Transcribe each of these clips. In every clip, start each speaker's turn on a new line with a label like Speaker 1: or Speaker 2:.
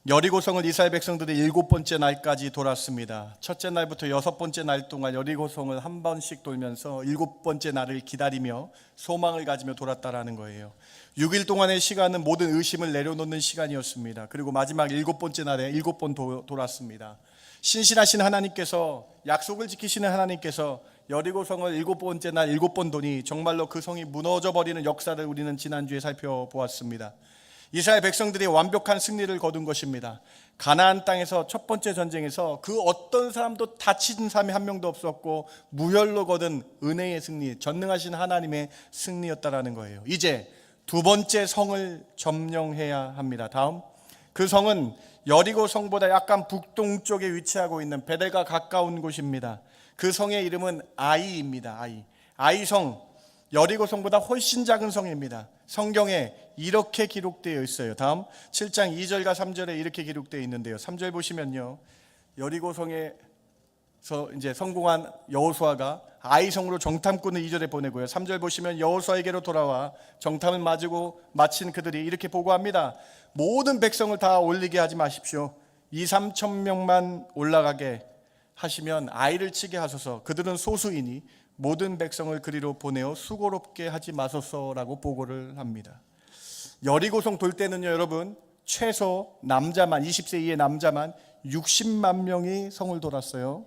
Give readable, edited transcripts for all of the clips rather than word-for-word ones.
Speaker 1: 여리고성을 이스라엘 백성들이 7번째 날까지 돌았습니다. 첫째 날부터 6번째 날 동안 여리고성을 한 번씩 돌면서 7번째 날을 기다리며 소망을 가지며 돌았다라는 거예요. 6일 동안의 시간은 모든 의심을 내려놓는 시간이었습니다. 그리고 마지막 7번째 날에 7번 돌았습니다. 신실하신 하나님께서, 약속을 지키시는 하나님께서 여리고성을 7번째 날 7번 도니 정말로 그 성이 무너져 버리는 역사를 우리는 지난주에 살펴보았습니다. 이스라엘 백성들이 완벽한 승리를 거둔 것입니다. 가나안 땅에서 첫 번째 전쟁에서 그 어떤 사람도 다친 사람이 한 명도 없었고 무혈로 거둔 은혜의 승리, 전능하신 하나님의 승리였다라는 거예요. 이제 두 번째 성을 점령해야 합니다. 다음, 그 성은 여리고 성보다 약간 북동쪽에 위치하고 있는 베델과 가까운 곳입니다. 그 성의 이름은 아이입니다. 아이성, 여리고 성보다 훨씬 작은 성입니다. 성경에 이렇게 기록되어 있어요. 다음 7장 2절과 3절에 이렇게 기록되어 있는데요. 3절 보시면요, 여리고성에서 이제 성공한 여호수아가 아이성으로 정탐꾼을 2절에 보내고요. 3절 보시면 여호수아에게로 돌아와 정탐을 마친 그들이 이렇게 보고합니다. 모든 백성을 다 올리게 하지 마십시오. 2-3천 명만 올라가게 하시면 아이를 치게 하소서. 그들은 소수이니 모든 백성을 그리로 보내어 수고롭게 하지 마소서라고 보고를 합니다. 여리고성 돌 때는요, 여러분, 최소 남자만 20세 이하의 남자만 60만 명이 성을 돌았어요.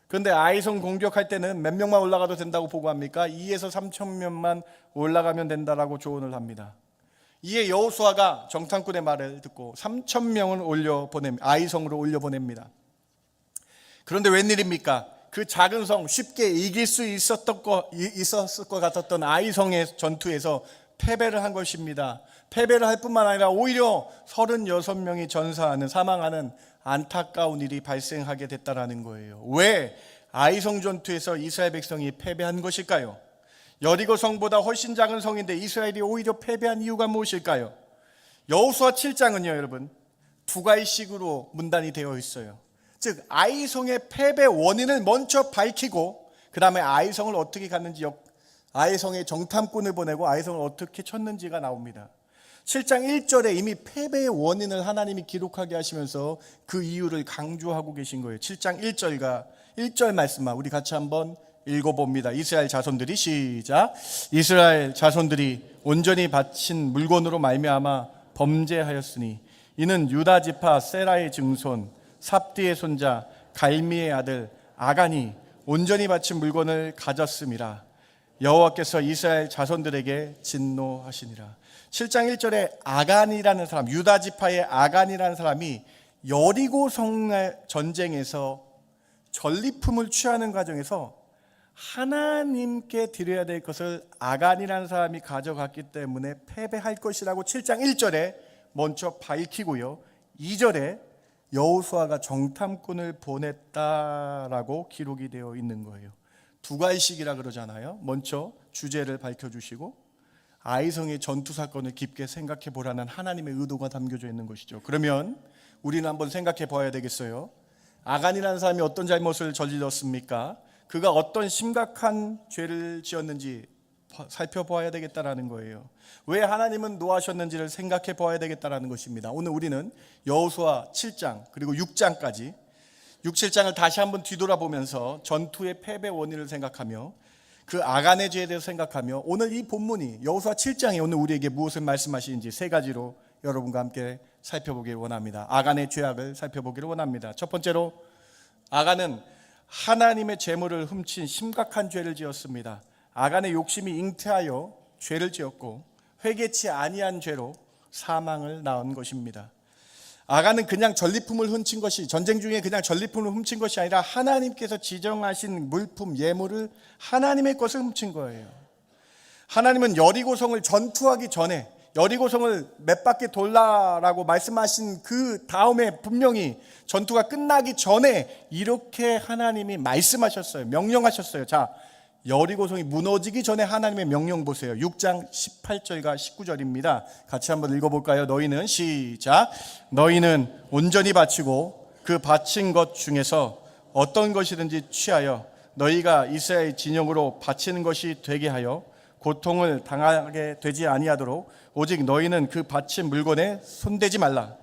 Speaker 1: 그런데 아이성 공격할 때는 몇 명만 올라가도 된다고 보고합니까? 2에서 3천 명만 올라가면 된다라고 조언을 합니다. 이에 여호수아가 정탐꾼의 말을 듣고 3천 명을 아이성으로 올려보냅니다. 그런데 웬일입니까? 그 작은 성, 쉽게 이길 수 있었을 것 같았던 아이성의 전투에서 패배를 한 것입니다. 패배를 할 뿐만 아니라 오히려 36명이 사망하는 안타까운 일이 발생하게 됐다라는 거예요. 왜 아이성 전투에서 이스라엘 백성이 패배한 것일까요? 여리고 성보다 훨씬 작은 성인데 이스라엘이 오히려 패배한 이유가 무엇일까요? 여호수아 7장은요, 여러분, 두 가지식으로 문단이 되어 있어요. 즉, 아이성의 패배 원인을 먼저 밝히고 그 다음에 아이성을 어떻게 갔는지, 아이성의 정탐꾼을 보내고 아이성을 어떻게 쳤는지가 나옵니다. 7장 1절에 이미 패배의 원인을 하나님이 기록하게 하시면서 그 이유를 강조하고 계신 거예요. 7장 1절 말씀만 우리 같이 한번 읽어봅니다. 이스라엘 자손들이, 시작. 이스라엘 자손들이 온전히 바친 물건으로 말미암아 범죄하였으니 이는 유다 지파 세라의 증손 삽디의 손자 갈미의 아들 아간이 온전히 바친 물건을 가졌음이라. 여호와께서 이스라엘 자손들에게 진노하시니라. 7장 1절에 아간이라는 사람, 유다 지파의 아간이라는 사람이 여리고 성의 전쟁에서 전리품을 취하는 과정에서 하나님께 드려야 될 것을 아간이라는 사람이 가져갔기 때문에 패배할 것이라고 7장 1절에 먼저 밝히고요, 2절에 여호수아가 정탐꾼을 보냈다라고 기록이 되어 있는 거예요. 두 가지씩이라 그러잖아요. 먼저 주제를 밝혀주시고 아이성의 전투 사건을 깊게 생각해 보라는 하나님의 의도가 담겨져 있는 것이죠. 그러면 우리는 한번 생각해 봐야 되겠어요. 아간이라는 사람이 어떤 잘못을 저질렀습니까? 그가 어떤 심각한 죄를 지었는지 살펴봐야 되겠다라는 거예요. 왜 하나님은 노하셨는지를 생각해 봐야 되겠다라는 것입니다. 오늘 우리는 여호수아 7장 그리고 6장까지 6, 7장을 다시 한번 뒤돌아보면서 전투의 패배 원인을 생각하며 그 아간의 죄에 대해서 생각하며 오늘 이 본문이 여호수아 7장이 오늘 우리에게 무엇을 말씀하시는지 세 가지로 여러분과 함께 살펴보기를 원합니다. 아간의 죄악을 살펴보기를 원합니다. 첫 번째로, 아간은 하나님의 재물을 훔친 심각한 죄를 지었습니다. 아간의 욕심이 잉태하여 죄를 지었고 회개치 아니한 죄로 사망을 낳은 것입니다. 아간은 그냥 전리품을 훔친 것이, 전쟁 중에 그냥 전리품을 훔친 것이 아니라 하나님께서 지정하신 물품, 예물을, 하나님의 것을 훔친 거예요. 하나님은 여리고성을 전투하기 전에 여리고성을 몇 바퀴 돌라라고 말씀하신 그 다음에 분명히 전투가 끝나기 전에 이렇게 하나님이 말씀하셨어요. 명령하셨어요. 자, 여리고성이 무너지기 전에 하나님의 명령 보세요. 6장 18절과 19절입니다. 같이 한번 읽어볼까요? 너희는, 시작. 너희는 온전히 바치고 그 바친 것 중에서 어떤 것이든지 취하여 너희가 이스라엘 진영으로 바치는 것이 되게 하여 고통을 당하게 되지 아니하도록 오직 너희는 그 바친 물건에 손대지 말라.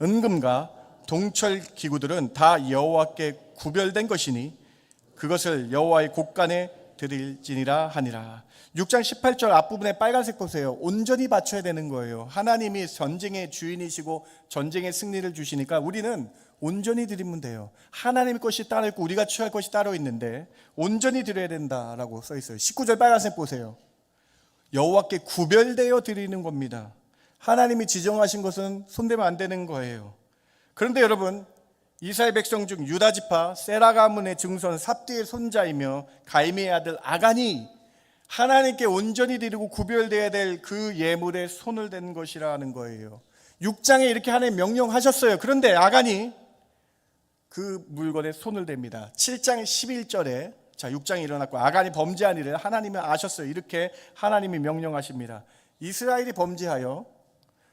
Speaker 1: 은금과 동철 기구들은 다 여호와께 구별된 것이니 그것을 여호와의 곳간에 드릴지니라 하니라. 6장 18절 앞부분에 빨간색 보세요. 온전히 바쳐야 되는 거예요. 하나님이 전쟁의 주인이시고 전쟁의 승리를 주시니까 우리는 온전히 드리면 돼요. 하나님의 것이 따로 있고 우리가 취할 것이 따로 있는데 온전히 드려야 된다라고 써 있어요. 19절 빨간색 보세요. 여호와께 구별되어 드리는 겁니다. 하나님이 지정하신 것은 손대면 안 되는 거예요. 그런데 여러분, 이스라엘 백성 중 유다 지파 세라 가문의 증손 삽디의 손자이며 가이미의 아들 아간이 하나님께 온전히 드리고 구별되어야 될 그 예물에 손을 댄 것이라는 거예요. 6장에 이렇게 하나님 명령하셨어요. 그런데 아간이 그 물건에 손을 댑니다. 7장 11절에 6장이 일어났고 아간이 범죄한 일을 하나님이 아셨어요. 이렇게 하나님이 명령하십니다. 이스라엘이 범죄하여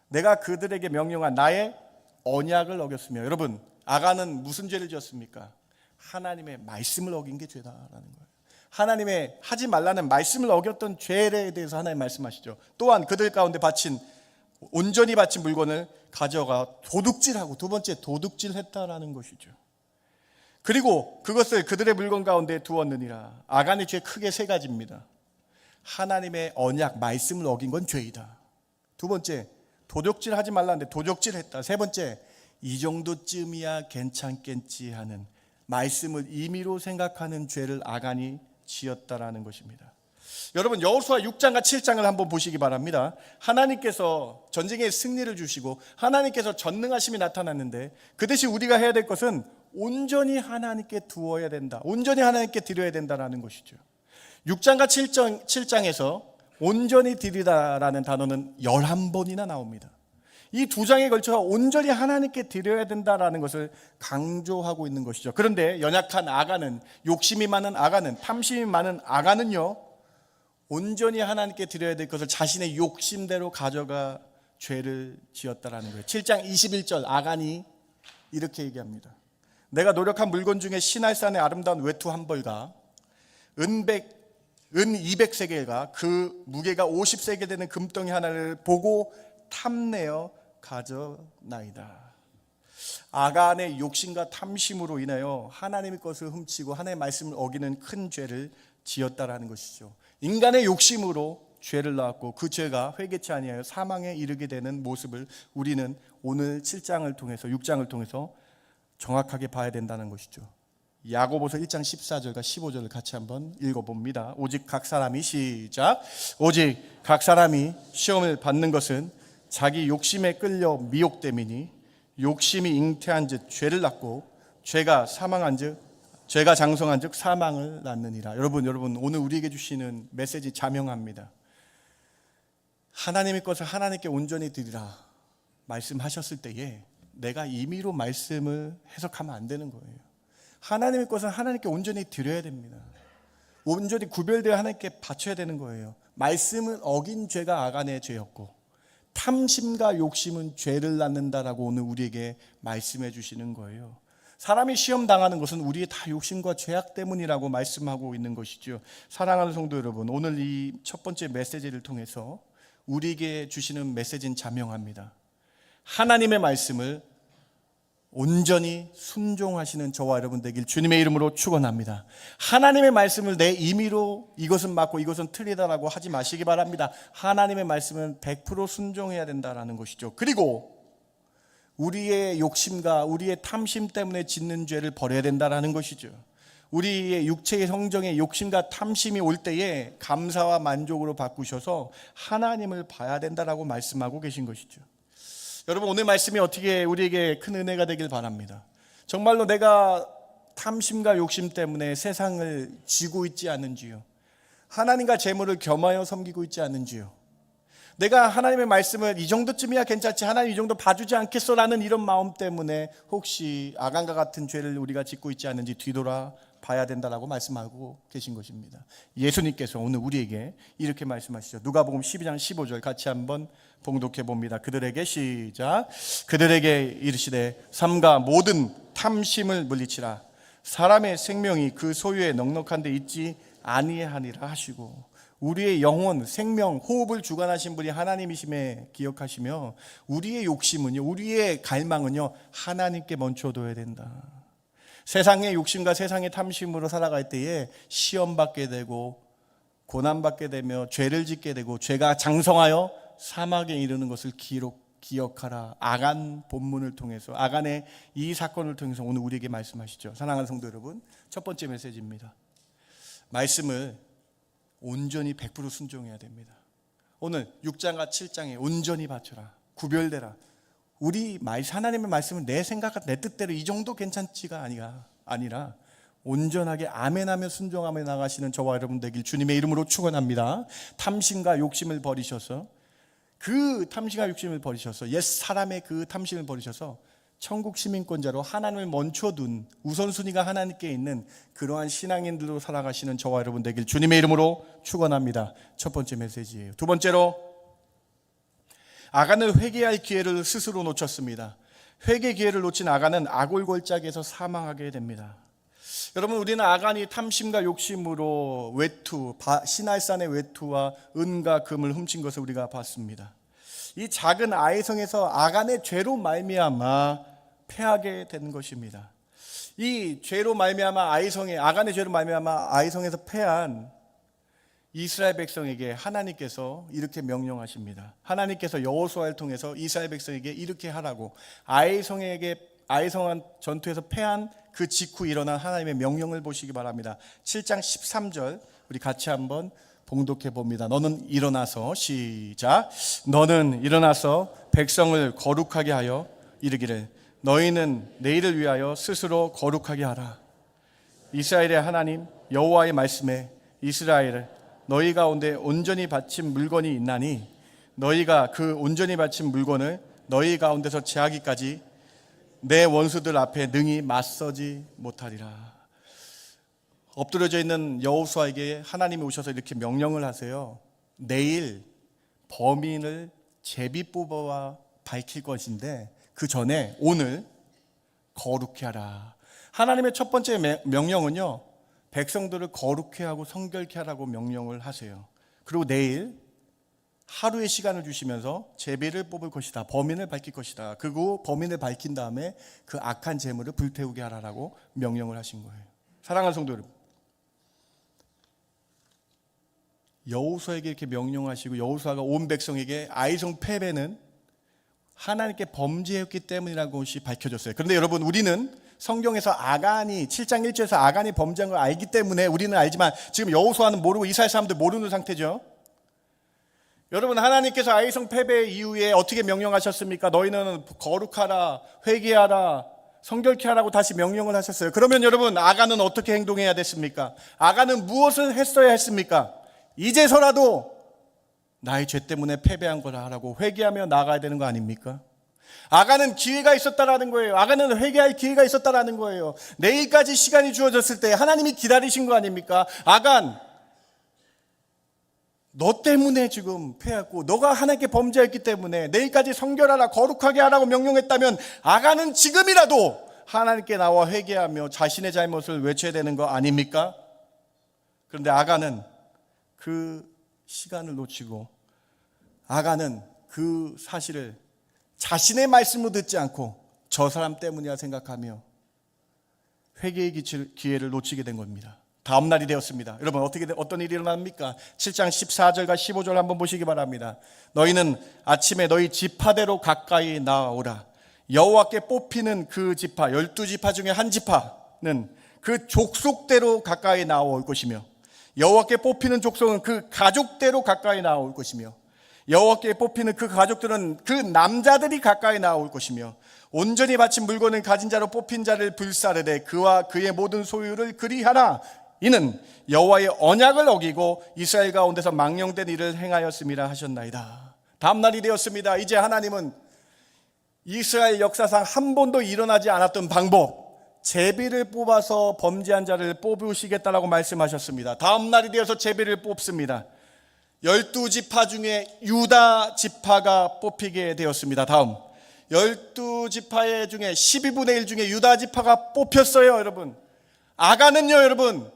Speaker 1: 내가 그들에게 명령한 나의 언약을 어겼으며, 여러분, 아간은 무슨 죄를 지었습니까? 하나님의 말씀을 어긴 게 죄다라는 거예요. 하나님의 하지 말라는 말씀을 어겼던 죄에 대해서 하나님 말씀하시죠. 또한 그들 가운데 온전히 바친 물건을 가져가 도둑질하고, 두 번째 도둑질했다라는 것이죠. 그리고 그것을 그들의 물건 가운데 두었느니라. 아간의 죄 크게 세 가지입니다. 하나님의 언약 말씀을 어긴 건 죄이다. 두 번째, 도둑질하지 말라는데 도둑질했다. 세 번째, 이 정도쯤이야 괜찮겠지 하는 말씀을 임의로 생각하는 죄를 아간이 지었다라는 것입니다. 여러분, 여호수아 6장과 7장을 한번 보시기 바랍니다. 하나님께서 전쟁의 승리를 주시고 하나님께서 전능하심이 나타났는데 그 대신 우리가 해야 될 것은 온전히 하나님께 두어야 된다, 온전히 하나님께 드려야 된다라는 것이죠. 6장과 7장에서 온전히 드리다라는 단어는 11번이나 나옵니다. 이 두 장에 걸쳐 온전히 하나님께 드려야 된다라는 것을 강조하고 있는 것이죠. 그런데 연약한 아간은, 욕심이 많은 아간은, 탐심이 많은 아간은요, 온전히 하나님께 드려야 될 것을 자신의 욕심대로 가져가 죄를 지었다라는 거예요. 7장 21절 아간이 이렇게 얘기합니다. 내가 노력한 물건 중에 시날산의 아름다운 외투 한 벌과 은 200세겔과 그 무게가 50세겔 되는 금덩이 하나를 보고 탐내어 가져나이다. 아간의 욕심과 탐심으로 인하여 하나님의 것을 훔치고 하나님의 말씀을 어기는 큰 죄를 지었다라는 것이죠. 인간의 욕심으로 죄를 낳았고 그 죄가 회개치 아니하여 사망에 이르게 되는 모습을 우리는 오늘 7장을 통해서, 6장을 통해서 정확하게 봐야 된다는 것이죠. 야고보서 1장 14절과 15절을 같이 한번 읽어봅니다. 오직 각 사람이, 시작, 오직 각 사람이 시험을 받는 것은 자기 욕심에 끌려 미혹됨이니 욕심이 잉태한 즉 죄를 낳고 죄가 장성한 즉 사망을 낳느니라. 여러분 오늘 우리에게 주시는 메시지 자명합니다. 하나님의 것을 하나님께 온전히 드리라 말씀하셨을 때에 내가 임의로 말씀을 해석하면 안 되는 거예요. 하나님의 것은 하나님께 온전히 드려야 됩니다. 온전히 구별되어 하나님께 바쳐야 되는 거예요. 말씀을 어긴 죄가 아간의 죄였고 탐심과 욕심은 죄를 낳는다라고 오늘 우리에게 말씀해 주시는 거예요. 사람이 시험 당하는 것은 우리의 다 욕심과 죄악 때문이라고 말씀하고 있는 것이죠. 사랑하는 성도 여러분, 오늘 이 첫 번째 메시지를 통해서 우리에게 주시는 메시지는 자명합니다. 하나님의 말씀을 온전히 순종하시는 저와 여러분 되길 주님의 이름으로 축원합니다. 하나님의 말씀을 내 임의로 이것은 맞고 이것은 틀리다라고 하지 마시기 바랍니다. 하나님의 말씀은 100% 순종해야 된다라는 것이죠. 그리고 우리의 욕심과 우리의 탐심 때문에 짓는 죄를 버려야 된다라는 것이죠. 우리의 육체의 성정의 욕심과 탐심이 올 때에 감사와 만족으로 바꾸셔서 하나님을 봐야 된다라고 말씀하고 계신 것이죠. 여러분, 오늘 말씀이 어떻게 우리에게 큰 은혜가 되길 바랍니다. 정말로 내가 탐심과 욕심 때문에 세상을 지고 있지 않은지요? 하나님과 재물을 겸하여 섬기고 있지 않은지요? 내가 하나님의 말씀을 이 정도쯤이야 괜찮지, 하나님 이 정도 봐주지 않겠어라는 이런 마음 때문에 혹시 아간과 같은 죄를 우리가 짓고 있지 않은지 뒤돌아 봐야 된다라고 말씀하고 계신 것입니다. 예수님께서 오늘 우리에게 이렇게 말씀하시죠. 누가복음 12장 15절 같이 한번 봉독해 봅니다. 그들에게, 시작, 그들에게 이르시되 삼가 모든 탐심을 물리치라. 사람의 생명이 그 소유에 넉넉한 데 있지 아니하니라 하시고, 우리의 영혼, 생명, 호흡을 주관하신 분이 하나님이심에 기억하시며 우리의 욕심은요, 우리의 갈망은요, 하나님께 멈춰둬야 된다. 세상의 욕심과 세상의 탐심으로 살아갈 때에 시험받게 되고 고난받게 되며 죄를 짓게 되고 죄가 장성하여 사막에 이르는 것을 기억하라. 아간 본문을 통해서, 아간의 이 사건을 통해서 오늘 우리에게 말씀하시죠. 사랑하는 성도 여러분, 첫 번째 메시지입니다. 말씀을 온전히 100% 순종해야 됩니다. 오늘 6장과 7장에 온전히 바쳐라, 구별되라. 우리 하나님의 말씀은 내 생각과 내 뜻대로 이 정도 괜찮지가 아니라 온전하게 아멘하며 순종하며 나가시는 저와 여러분 되길 주님의 이름으로 축원합니다. 탐심과 욕심을 버리셔서, 옛 사람의 그 탐심을 버리셔서 천국 시민권자로 하나님을 멈춰둔, 우선순위가 하나님께 있는 그러한 신앙인들로 살아가시는 저와 여러분 되길 주님의 이름으로 축원합니다. 첫 번째 메시지예요. 두 번째로, 아간은 회개할 기회를 스스로 놓쳤습니다. 회개 기회를 놓친 아간은 아골골짜기에서 사망하게 됩니다. 여러분, 우리는 아간이 탐심과 욕심으로 시날산의 외투와 은과 금을 훔친 것을 우리가 봤습니다. 이 작은 아이성에서 아간의 죄로 말미암아 패하게 된 것입니다. 이 죄로 말미암아 아간의 죄로 말미암아 아이성에서 패한 이스라엘 백성에게 하나님께서 이렇게 명령하십니다. 하나님께서 여호수아를 통해서 이스라엘 백성에게 이렇게 하라고, 아이성한 전투에서 패한 그 직후 일어난 하나님의 명령을 보시기 바랍니다. 7장 13절 우리 같이 한번 봉독해 봅니다. 너는 일어나서, 시작. 너는 일어나서 백성을 거룩하게 하여 이르기를, 너희는 내일을 위하여 스스로 거룩하게 하라. 이스라엘의 하나님 여호와의 말씀에, 이스라엘을 너희 가운데 온전히 바친 물건이 있나니 너희가 그 온전히 바친 물건을 너희 가운데서 제하기까지 내 원수들 앞에 능히 맞서지 못하리라. 엎드려져 있는 여호수아에게 하나님이 오셔서 이렇게 명령을 하세요. 내일 범인을 제비 뽑아 밝힐 것인데 그 전에 오늘 거룩히 하라. 하나님의 첫 번째 명령은요, 백성들을 거룩히 하고 성결케 하라고 명령을 하세요. 그리고 내일 하루의 시간을 주시면서 제비를 뽑을 것이다, 범인을 밝힐 것이다. 그리고 범인을 밝힌 다음에 그 악한 재물을 불태우게 하라고 명령을 하신 거예요. 사랑하는 성도 여러분, 여호수아에게 이렇게 명령하시고 여호수아가 온 백성에게 아이성 패배는 하나님께 범죄했기 때문이라는 것이 밝혀졌어요. 그런데 여러분, 우리는 성경에서 아간이 7장 1절에서 아간이 범죄한 걸 알기 때문에 우리는 알지만 지금 여호수아는 모르고 이스라엘 사람들 모르는 상태죠. 여러분, 하나님께서 아이성 패배 이후에 어떻게 명령하셨습니까? 너희는 거룩하라, 회개하라, 성결케 하라고 다시 명령을 하셨어요. 그러면 여러분, 아간은 어떻게 행동해야 됐습니까? 아간은 무엇을 했어야 했습니까? 이제서라도 나의 죄 때문에 패배한 거라 하라고 회개하며 나아가야 되는 거 아닙니까? 아간은 기회가 있었다라는 거예요. 아간은 회개할 기회가 있었다라는 거예요. 내일까지 시간이 주어졌을 때 하나님이 기다리신 거 아닙니까? 아간, 너 때문에 지금 패했고 너가 하나님께 범죄했기 때문에 내일까지 성결하라, 거룩하게 하라고 명령했다면 아간은 지금이라도 하나님께 나와 회개하며 자신의 잘못을 외쳐야 되는 거 아닙니까? 그런데 아간은 그 시간을 놓치고, 아간은 그 사실을 자신의 말씀으로 듣지 않고 저 사람 때문이라 생각하며 회개의 기회를 놓치게 된 겁니다. 다음 날이 되었습니다. 여러분, 어떤 일이 일어납니까? 7장 14절과 15절 한번 보시기 바랍니다. 너희는 아침에 너희 지파대로 가까이 나오라. 여호와께 뽑히는 그 지파, 12지파 중에 한 지파는 그 족속대로 가까이 나올 것이며, 여호와께 뽑히는 족속은 그 가족대로 가까이 나올 것이며, 여호와께 뽑히는 그 가족들은 그 남자들이 가까이 나올 것이며, 온전히 바친 물건을 가진 자로 뽑힌 자를 불사르되 그와 그의 모든 소유를 그리하라. 이는 여호와의 언약을 어기고 이스라엘 가운데서 망령된 일을 행하였음이라 하셨나이다. 다음 날이 되었습니다. 이제 하나님은 이스라엘 역사상 한 번도 일어나지 않았던 방법, 제비를 뽑아서 범죄한 자를 뽑으시겠다라고 말씀하셨습니다. 다음 날이 되어서 제비를 뽑습니다. 12지파 중에 유다 지파가 뽑히게 되었습니다. 다음 12지파 중에 12분의 1 중에 유다 지파가 뽑혔어요. 여러분, 아간은요, 여러분,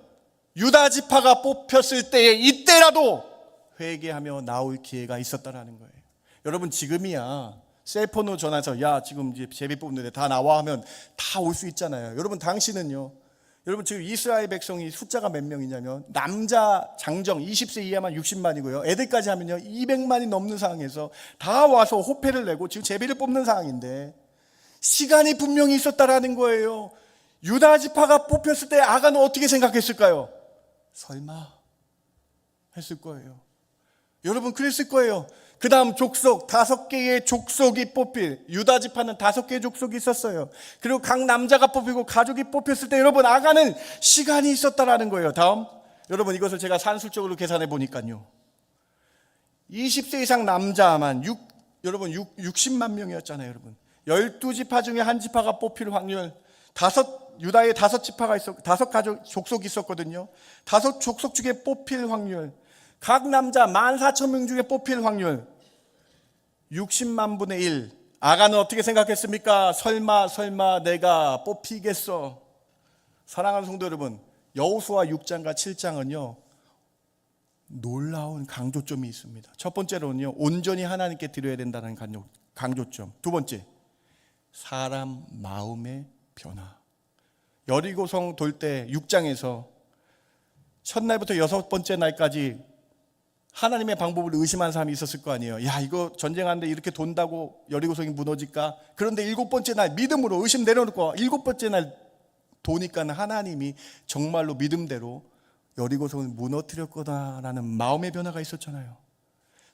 Speaker 1: 유다 지파가 뽑혔을 때에 이때라도 회개하며 나올 기회가 있었다라는 거예요. 여러분 지금이야 셀폰으로 전화해서 야 지금 이제 제비 뽑는데 다 나와 하면 다 올 수 있잖아요. 여러분 당신은요, 여러분 지금 이스라엘 백성이 숫자가 몇 명이냐면 남자 장정 20세 이하만 60만이고요 애들까지 하면요 200만이 넘는 상황에서 다 와서 호패를 내고 지금 제비를 뽑는 상황인데 시간이 분명히 있었다라는 거예요. 유다 지파가 뽑혔을 때 아간은 어떻게 생각했을까요? 설마 했을 거예요. 여러분 그랬을 거예요. 그 다음 족속 5개의 족속이 뽑힐, 유다 지파는 5개의 족속이 있었어요. 그리고 각 남자가 뽑히고 가족이 뽑혔을 때 여러분 아간은 시간이 있었다라는 거예요. 다음 여러분 이것을 제가 산술적으로 계산해 보니까요 20세 이상 남자만 여러분 60만 명이었잖아요. 여러분 12지파 중에 한 지파가 뽑힐 확률, 유다에 5지파가 있었, 5가족 족속이 있었거든요. 5 족속 중에 뽑힐 확률, 각 남자 14,000명 중에 뽑힐 확률 60만 분의 1. 아간은 어떻게 생각했습니까? 설마 내가 뽑히겠어. 사랑하는 성도 여러분, 여호수아 6장과 7장은요 놀라운 강조점이 있습니다. 첫 번째로는요 온전히 하나님께 드려야 된다는 강조점. 두 번째, 사람 마음의 변화. 여리고성 돌 때 6장에서 첫날부터 6번째 날까지 하나님의 방법을 의심한 사람이 있었을 거 아니에요. 야 이거 전쟁하는데 이렇게 돈다고 여리고성이 무너질까? 그런데 7번째 날 믿음으로 의심 내려놓고 7번째 날 도니까 하나님이 정말로 믿음대로 여리고성을 무너뜨릴 거다라는 마음의 변화가 있었잖아요.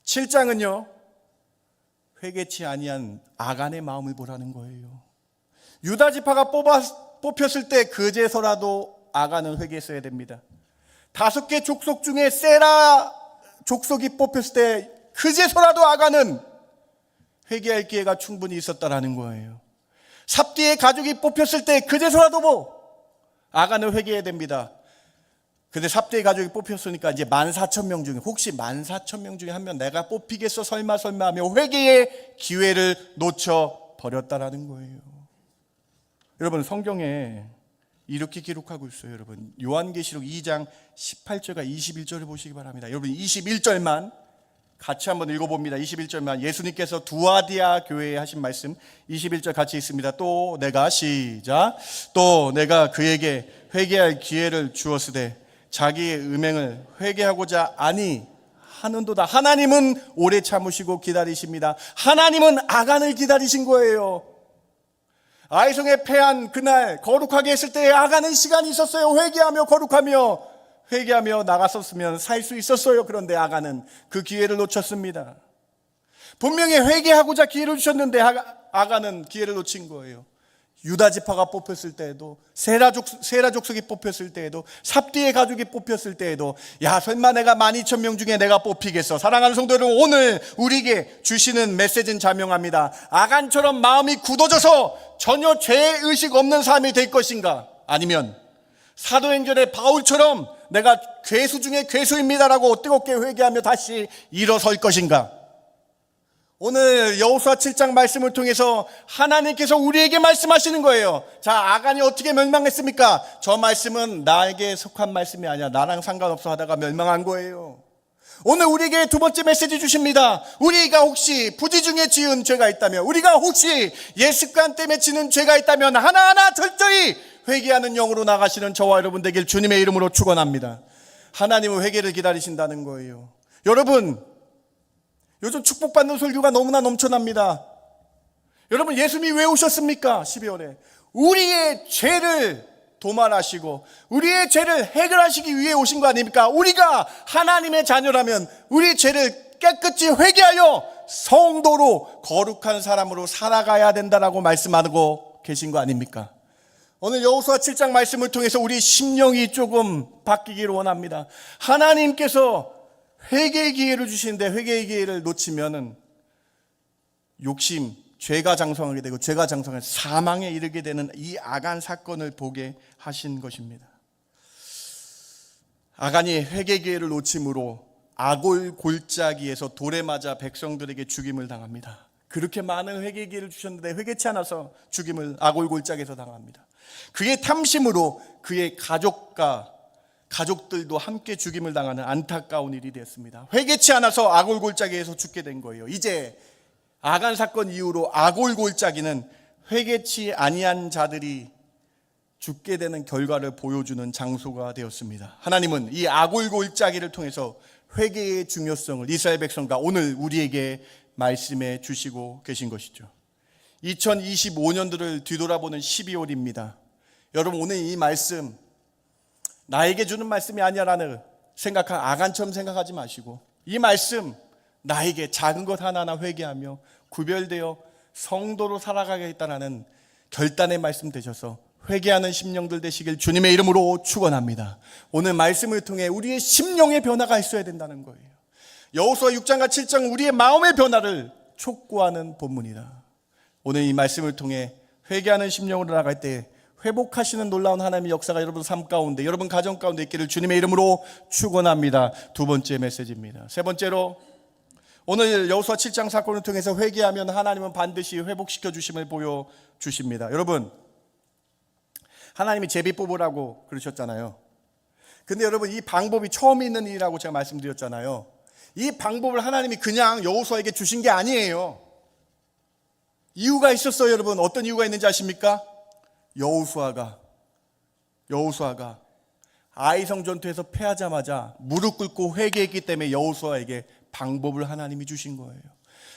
Speaker 1: 7장은요 회개치 아니한 아간의 마음을 보라는 거예요. 유다 지파가 뽑혔을 때 그제서라도 아간은 회개했어야 됩니다. 5개 족속 중에 세라 족속이 뽑혔을 때 그제서라도 아간은 회개할 기회가 충분히 있었다라는 거예요. 삽디의 가족이 뽑혔을 때 그제서라도 아간은 회개해야 됩니다. 근데 삽디의 가족이 뽑혔으니까 이제 14,000명 중에 혹시 14,000명 중에 한 명 내가 뽑히겠어 설마 하며 회개의 기회를 놓쳐 버렸다라는 거예요. 여러분 성경에 이렇게 기록하고 있어요. 여러분 요한계시록 2장 18절과 21절을 보시기 바랍니다. 여러분 21절만 같이 한번 읽어봅니다. 21절만 예수님께서 두아디아 교회에 하신 말씀 21절 같이 읽습니다. 또 내가 시작. 또 내가 그에게 회개할 기회를 주었으되 자기의 음행을 회개하고자 아니 하는도다. 하나님은 오래 참으시고 기다리십니다. 하나님은 아간을 기다리신 거예요. 아이성에 패한 그날 거룩하게 했을 때 아간은 시간이 있었어요. 회개하며 나갔었으면 살 수 있었어요. 그런데 아간은 그 기회를 놓쳤습니다. 분명히 회개하고자 기회를 주셨는데 아간은 기회를 놓친 거예요. 유다 지파가 뽑혔을 때에도 세라 족속이 뽑혔을 때에도 삽디의 가족이 뽑혔을 때에도 야 설마 내가 12,000명 중에 내가 뽑히겠어. 사랑하는 성도 여러분, 오늘 우리에게 주시는 메시지는 자명합니다. 아간처럼 마음이 굳어져서 전혀 죄의식 없는 삶이 될 것인가, 아니면 사도행전의 바울처럼 내가 괴수 중에 괴수입니다라고 뜨겁게 회개하며 다시 일어설 것인가. 오늘 여호수아 7장 말씀을 통해서 하나님께서 우리에게 말씀하시는 거예요. 자, 아간이 어떻게 멸망했습니까? 저 말씀은 나에게 속한 말씀이 아니야. 나랑 상관없어 하다가 멸망한 거예요. 오늘 우리에게 두 번째 메시지 주십니다. 우리가 혹시 부지 중에 지은 죄가 있다면, 우리가 혹시 옛 습관 때문에 지는 죄가 있다면 하나하나 철저히 회개하는 영으로 나가시는 저와 여러분 되길 주님의 이름으로 축원합니다. 하나님은 회개를 기다리신다는 거예요. 여러분, 요즘 축복받는 설교가 너무나 넘쳐납니다. 여러분, 예수님이 왜 오셨습니까? 12월에 우리의 죄를 도말하시고 우리의 죄를 해결하시기 위해 오신 거 아닙니까? 우리가 하나님의 자녀라면 우리의 죄를 깨끗이 회개하여 성도로 거룩한 사람으로 살아가야 된다라고 말씀하고 계신 거 아닙니까? 오늘 여호수아 7장 말씀을 통해서 우리 심령이 조금 바뀌기를 원합니다. 하나님께서 회개의 기회를 주시는데 회개의 기회를 놓치면은 욕심, 죄가 장성하게 되고 죄가 장성해 사망에 이르게 되는 이 아간 사건을 보게 하신 것입니다. 아간이 회개의 기회를 놓침으로 아골 골짜기에서 돌에 맞아 백성들에게 죽임을 당합니다. 그렇게 많은 회개의 기회를 주셨는데 회개치 않아서 죽임을 아골 골짜기에서 당합니다. 그의 탐심으로 그의 가족과 가족들도 함께 죽임을 당하는 안타까운 일이 되었습니다. 회개치 않아서 아골골짜기에서 죽게 된 거예요. 이제 아간 사건 이후로 아골골짜기는 회개치 아니한 자들이 죽게 되는 결과를 보여주는 장소가 되었습니다. 하나님은 이 아골골짜기를 통해서 회개의 중요성을 이스라엘 백성과 오늘 우리에게 말씀해 주시고 계신 것이죠. 2025년도를 뒤돌아보는 12월입니다. 여러분, 오늘 이 말씀 나에게 주는 말씀이 아니야라는 생각한 아간처럼 생각하지 마시고, 이 말씀 나에게 작은 것 하나하나 회개하며 구별되어 성도로 살아가겠다라는 결단의 말씀 되셔서 회개하는 심령들 되시길 주님의 이름으로 축원합니다. 오늘 말씀을 통해 우리의 심령의 변화가 있어야 된다는 거예요. 여호수아 6장과 7장 우리의 마음의 변화를 촉구하는 본문이다. 오늘 이 말씀을 통해 회개하는 심령으로 나갈 때 회복하시는 놀라운 하나님의 역사가 여러분 삶 가운데, 여러분 가정 가운데 있기를 주님의 이름으로 축원합니다. 두 번째 메시지입니다. 세 번째로, 오늘 여호수아 7장 사건을 통해서 회개하면 하나님은 반드시 회복시켜 주심을 보여주십니다. 여러분, 하나님이 제비 뽑으라고 그러셨잖아요. 근데 여러분, 이 방법이 처음 있는 일이라고 제가 말씀드렸잖아요. 이 방법을 하나님이 그냥 여호수아에게 주신 게 아니에요. 이유가 있었어요. 여러분, 어떤 이유가 있는지 아십니까? 여호수아가 아이성 전투에서 패하자마자 무릎 꿇고 회개했기 때문에 여호수아에게 방법을 하나님이 주신 거예요.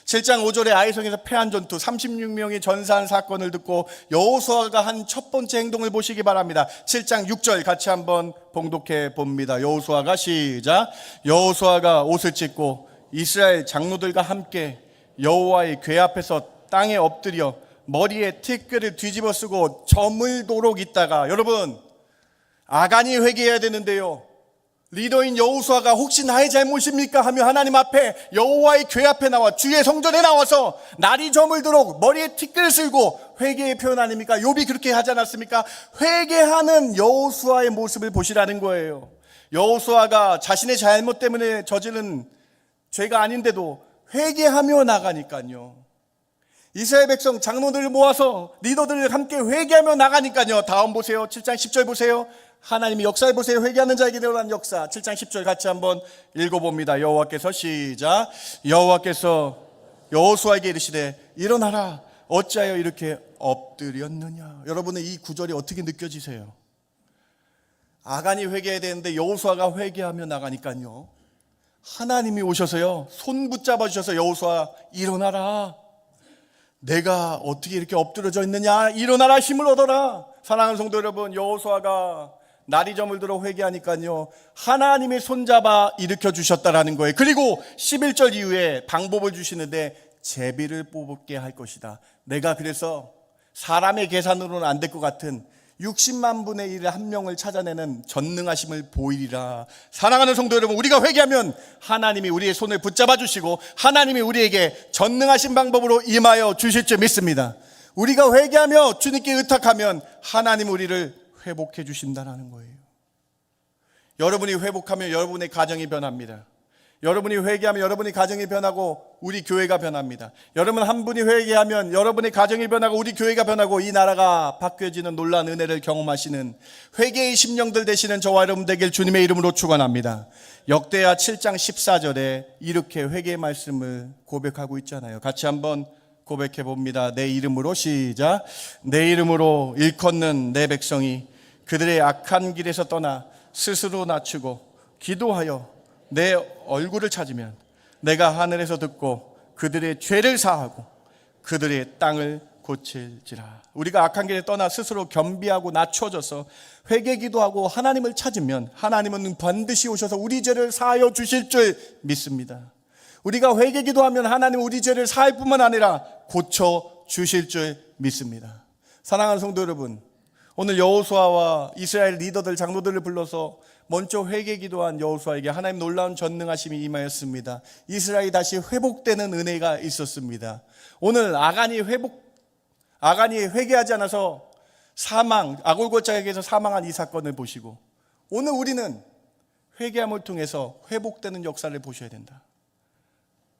Speaker 1: 7장 5절에 아이성에서 패한 전투 36명이 전사한 사건을 듣고 여호수아가 한 첫 번째 행동을 보시기 바랍니다. 7장 6절 같이 한번 봉독해 봅니다. 여호수아가 시작. 여호수아가 옷을 찢고 이스라엘 장로들과 함께 여호와의 궤 앞에서 땅에 엎드려 머리에 티끌을 뒤집어 쓰고 저물도록 있다가, 여러분, 아간이 회개해야 되는데요, 리더인 여호수아가 혹시 나의 잘못입니까 하며 하나님 앞에 여호와의 궤 앞에 나와 주의 성전에 나와서 날이 저물도록 머리에 티끌을 쓸고 회개의 표현 아닙니까? 욥이 그렇게 하지 않았습니까? 회개하는 여호수아의 모습을 보시라는 거예요. 여호수아가 자신의 잘못 때문에 저지른 죄가 아닌데도 회개하며 나가니까요. 이스라엘 백성 장로들을 모아서 리더들을 함께 회개하며 나가니까요. 다음 보세요. 7장 10절 보세요. 하나님이 역사를 보세요. 회개하는 자에게 일어난 역사. 7장 10절 같이 한번 읽어봅니다. 여호와께서 시작. 여호와께서 여호수아에게 이르시되 일어나라. 어찌하여 이렇게 엎드렸느냐. 여러분은 이 구절이 어떻게 느껴지세요? 아간이 회개해야 되는데 여호수아가 회개하며 나가니까요, 하나님이 오셔서요, 손 붙잡아 주셔서 여호수아 일어나라. 내가 어떻게 이렇게 엎드려져 있느냐. 일어나라, 힘을 얻어라. 사랑하는 성도 여러분, 여호수아가 날이 저물도록 회개하니까요, 하나님이 손잡아 일으켜 주셨다라는 거예요. 그리고 11절 이후에 방법을 주시는데 제비를 뽑게 할 것이다. 내가 그래서 사람의 계산으로는 안 될 것 같은 60만 분의 1의 한 명을 찾아내는 전능하심을 보이리라. 사랑하는 성도 여러분, 우리가 회개하면 하나님이 우리의 손을 붙잡아 주시고 하나님이 우리에게 전능하신 방법으로 임하여 주실 줄 믿습니다. 우리가 회개하며 주님께 의탁하면 하나님 우리를 회복해 주신다는 거예요. 여러분이 회복하면 여러분의 가정이 변합니다. 여러분이 회개하면 여러분의 가정이 변하고 우리 교회가 변합니다. 여러분 한 분이 회개하면 여러분의 가정이 변하고 우리 교회가 변하고 이 나라가 바뀌어지는 놀라운 은혜를 경험하시는 회개의 심령들 되시는 저와 여러분 되길 주님의 이름으로 축원합니다. 역대하 7장 14절에 이렇게 회개의 말씀을 고백하고 있잖아요. 같이 한번 고백해 봅니다. 내 이름으로 시작. 내 이름으로 일컫는 내 백성이 그들의 악한 길에서 떠나 스스로 낮추고 기도하여 내 얼굴을 찾으면 내가 하늘에서 듣고 그들의 죄를 사하고 그들의 땅을 고칠지라. 우리가 악한 길에 떠나 스스로 겸비하고 낮춰져서 회개 기도하고 하나님을 찾으면 하나님은 반드시 오셔서 우리 죄를 사하여 주실 줄 믿습니다. 우리가 회개 기도하면 하나님 우리 죄를 사할 뿐만 아니라 고쳐 주실 줄 믿습니다. 사랑하는 성도 여러분, 오늘 여호수아와 이스라엘 리더들 장로들을 불러서 먼저 회개 기도한 여호수아에게 하나님 놀라운 전능하심이 임하였습니다. 이스라엘이 다시 회복되는 은혜가 있었습니다. 오늘 아간이 회개하지 않아서 아골골짜기에서 사망한 이 사건을 보시고 오늘 우리는 회개함을 통해서 회복되는 역사를 보셔야 된다.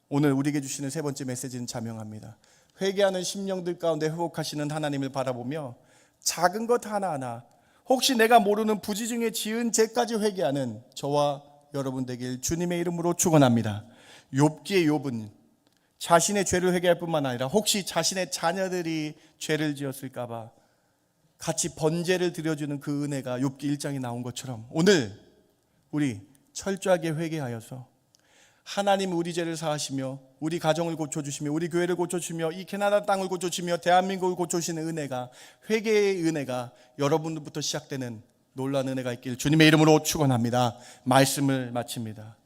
Speaker 1: 오늘 우리에게 주시는 세 번째 메시지는 자명합니다. 회개하는 심령들 가운데 회복하시는 하나님을 바라보며 작은 것 하나하나 혹시 내가 모르는 부지 중에 지은 죄까지 회개하는 저와 여러분 되길 주님의 이름으로 축원합니다. 욥기의 욥은 자신의 죄를 회개할 뿐만 아니라 혹시 자신의 자녀들이 죄를 지었을까 봐 같이 번제를 드려주는 그 은혜가 욥기 1장에 나온 것처럼 오늘 우리 철저하게 회개하여서 하나님 우리 죄를 사하시며 우리 가정을 고쳐주시며 우리 교회를 고쳐주시며 이 캐나다 땅을 고쳐주시며 대한민국을 고쳐주시는 은혜가, 회개의 은혜가 여러분들부터 시작되는 놀라운 은혜가 있길 주님의 이름으로 축원합니다. 말씀을 마칩니다.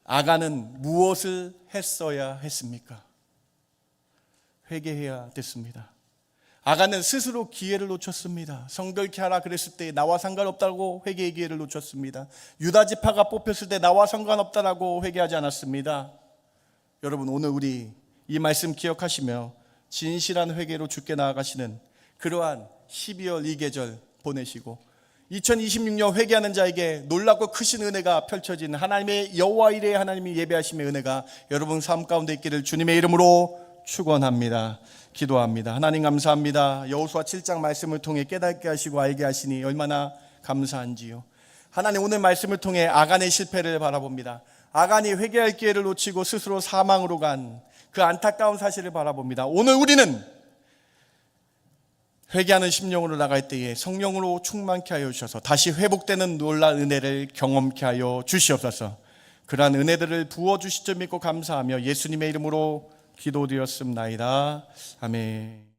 Speaker 1: 아간은 무엇을 했어야 했습니까? 회개해야 됐습니다. 아간은 스스로 기회를 놓쳤습니다. 성결케 하라 그랬을 때 나와 상관없다고 회개의 기회를 놓쳤습니다. 유다 지파가 뽑혔을 때 나와 상관없다라고 회개하지 않았습니다. 여러분, 오늘 우리 이 말씀 기억하시며 진실한 회개로 주께 나아가시는 그러한 12월 이 계절 보내시고 2026년 회개하는 자에게 놀랍고 크신 은혜가 펼쳐진 하나님의 여호와 이레의 하나님이 예배하심의 은혜가 여러분 삶 가운데 있기를 주님의 이름으로 축원합니다. 기도합니다. 하나님 감사합니다. 여호수아 7장 말씀을 통해 깨닫게 하시고 알게 하시니 얼마나 감사한지요. 하나님, 오늘 말씀을 통해 아간의 실패를 바라봅니다. 아간이 회개할 기회를 놓치고 스스로 사망으로 간 그 안타까운 사실을 바라봅니다. 오늘 우리는 회개하는 심령으로 나갈 때에 성령으로 충만케 하여 주셔서 다시 회복되는 놀라운 은혜를 경험케 하여 주시옵소서. 그러한 은혜들을 부어주실 줄 믿고 감사하며 예수님의 이름으로 기도드렸습니다. 아멘.